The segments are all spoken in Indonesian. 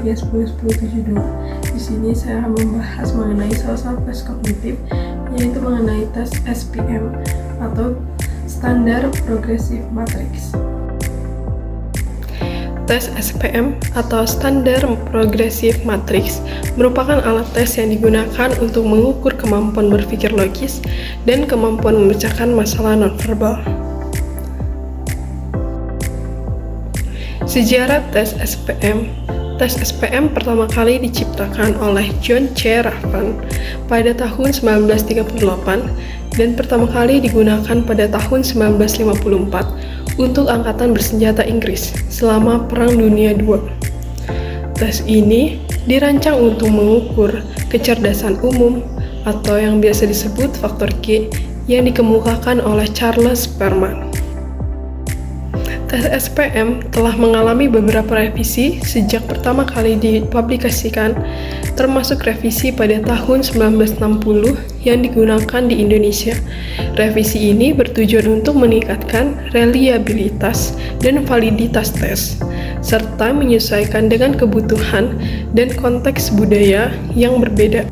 3.10.10.72. Di sini saya akan membahas mengenai salah satu tes kognitif, yaitu mengenai tes SPM atau Standar Progressive Matrix. Tes SPM atau Standar Progressive Matrix merupakan alat tes yang digunakan untuk mengukur kemampuan berpikir logis dan kemampuan memecahkan masalah nonverbal. Sejarah tes SPM. Tes SPM pertama kali diciptakan oleh John C. Raven pada tahun 1938 dan pertama kali digunakan pada tahun 1954 untuk Angkatan Bersenjata Inggris selama Perang Dunia II. Tes ini dirancang untuk mengukur kecerdasan umum atau yang biasa disebut faktor G yang dikemukakan oleh Charles Perman. Tes SPM telah mengalami beberapa revisi sejak pertama kali dipublikasikan, termasuk revisi pada tahun 1960 yang digunakan di Indonesia. Revisi ini bertujuan untuk meningkatkan reliabilitas dan validitas tes, serta menyesuaikan dengan kebutuhan dan konteks budaya yang berbeda.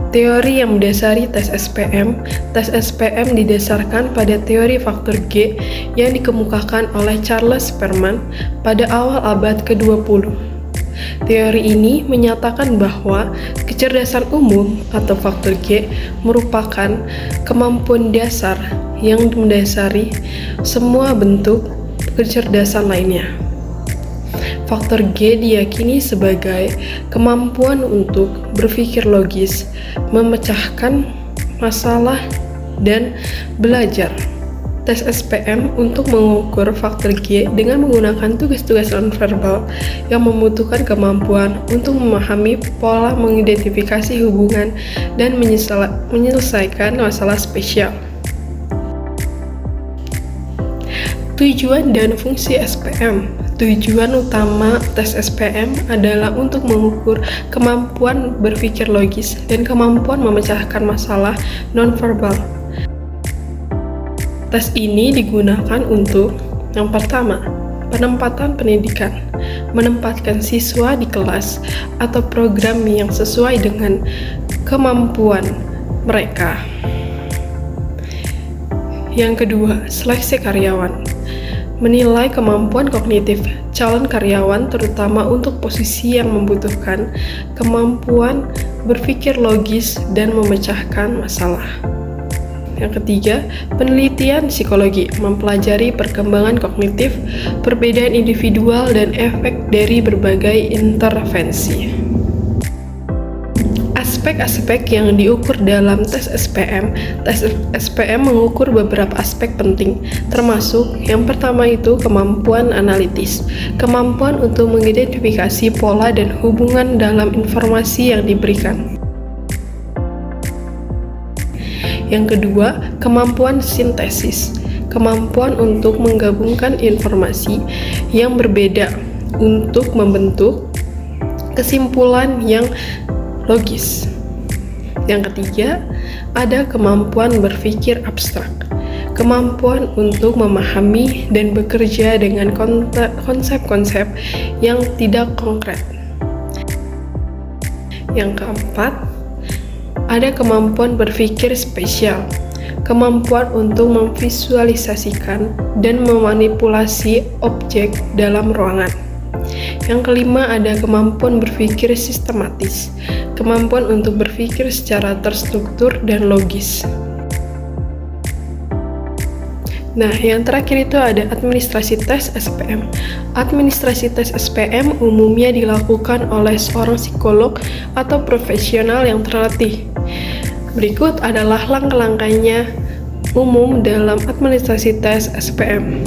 Teori yang mendasari tes SPM. Tes SPM didasarkan pada teori faktor G yang dikemukakan oleh Charles Perman pada awal abad ke-20. Teori ini menyatakan bahwa kecerdasan umum atau faktor G merupakan kemampuan dasar yang mendasari semua bentuk kecerdasan lainnya. Faktor G diyakini sebagai kemampuan untuk berpikir logis, memecahkan masalah, dan belajar. Tes SPM untuk mengukur faktor G dengan menggunakan tugas-tugas nonverbal yang membutuhkan kemampuan untuk memahami pola, mengidentifikasi hubungan, dan menyelesaikan masalah spesial. Tujuan dan fungsi SPM. Tujuan utama tes SPM adalah untuk mengukur kemampuan berpikir logis dan kemampuan memecahkan masalah nonverbal. Tes ini digunakan untuk yang pertama, penempatan pendidikan, menempatkan siswa di kelas atau program yang sesuai dengan kemampuan mereka. Yang kedua, seleksi karyawan. Menilai kemampuan kognitif calon karyawan terutama untuk posisi yang membutuhkan kemampuan berpikir logis dan memecahkan masalah. Yang ketiga, penelitian psikologi, mempelajari perkembangan kognitif, perbedaan individual, dan efek dari berbagai intervensi. Aspek-aspek yang diukur dalam tes SPM. Tes SPM mengukur beberapa aspek penting, termasuk yang pertama itu kemampuan analitis, kemampuan untuk mengidentifikasi pola dan hubungan dalam informasi yang diberikan. Yang kedua, kemampuan sintesis, kemampuan untuk menggabungkan informasi yang berbeda untuk membentuk kesimpulan yang logis. Yang ketiga, ada kemampuan berpikir abstrak, kemampuan untuk memahami dan bekerja dengan konsep-konsep yang tidak konkret. Yang keempat, ada kemampuan berpikir spesial, kemampuan untuk memvisualisasikan dan memanipulasi objek dalam ruangan. Yang kelima, ada kemampuan berpikir sistematis, kemampuan untuk berpikir secara terstruktur dan logis. Nah, yang terakhir itu ada administrasi tes SPM. Administrasi tes SPM umumnya dilakukan oleh seorang psikolog atau profesional yang terlatih. Berikut adalah langkah-langkahnya umum dalam administrasi tes SPM.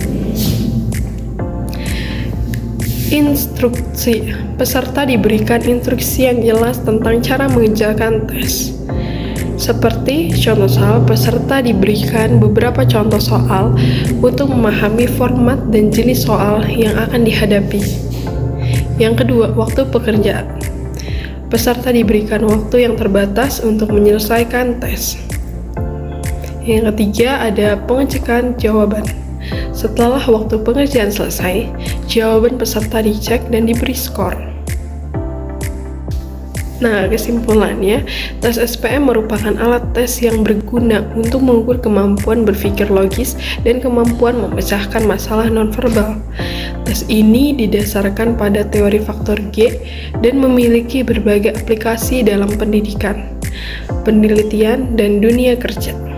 Instruksi. Peserta diberikan instruksi yang jelas tentang cara mengerjakan tes. Seperti contoh soal, peserta diberikan beberapa contoh soal untuk memahami format dan jenis soal yang akan dihadapi. Yang kedua, waktu pekerjaan. Peserta diberikan waktu yang terbatas untuk menyelesaikan tes. Yang ketiga, ada pengecekan jawaban. Setelah waktu pengerjaan selesai, jawaban peserta dicek dan diberi skor. Nah, kesimpulannya, tes SPM merupakan alat tes yang berguna untuk mengukur kemampuan berpikir logis dan kemampuan memecahkan masalah nonverbal. Tes ini didasarkan pada teori faktor G dan memiliki berbagai aplikasi dalam pendidikan, penelitian, dan dunia kerja.